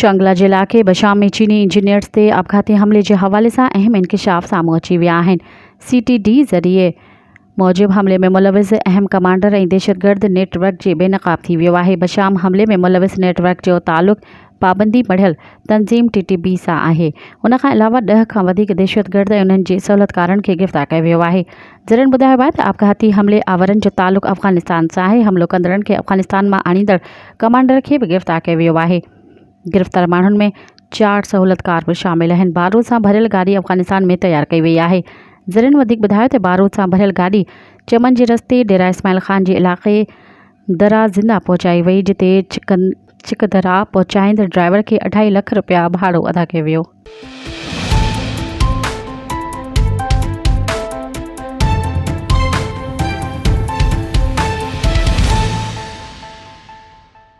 शंगला जिला के बशाम में चीनी इंजीनियर्स ते आपघाती हमले के हवाले से अहम इंकशाफ सामू अची विया आहिनि। CTD ज़रिए मूजिब हमले में मुलविस अहम कमांडर ऐं दहशतगर्द नेटवर्क जे बेनक़ाब थी वियो आहे। बशाम हमले में मुलविस नेटवर्क जो ताल्लुक़ पाबंदी बढ़ियल तंज़ीम TTB सां आहे। उन खां अलावा 10 खां वधीक दहशतगर्द ऐं उन्हनि जे सहूलियतकारनि खे गिरफ़्तार कयो वियो आहे। ज़रियनि ॿुधायो आहे त आपघाती हमले आवरनि जो ताल्लुक़ अफ़गानिस्तान सां आहे। हमलो कंदड़नि खे अफ़गानिस्तान मां आणींदड़ कमांडर खे बि गिरफ़्तार कयो वियो आहे। गिरफ़्तार माण्हुनि में 4 सहूलियतकार बि शामिल आहिनि। बारूद सां भरियल गाॾी अफ़गानिस्तान में तैयार कई वई आहे। ज़रियनि वधीक ॿुधायो त बारूद सां भरियल गाॾी चमन जे रस्ते डेरा इस्माइल ख़ान जे इलाइक़े दरा ज़िंदा पहुचाई वई, जिते चिकदरा पहुचाईंदड़ ड्राइवर खे 2.5 लख रुपया भाड़ो अदा कयो वियो।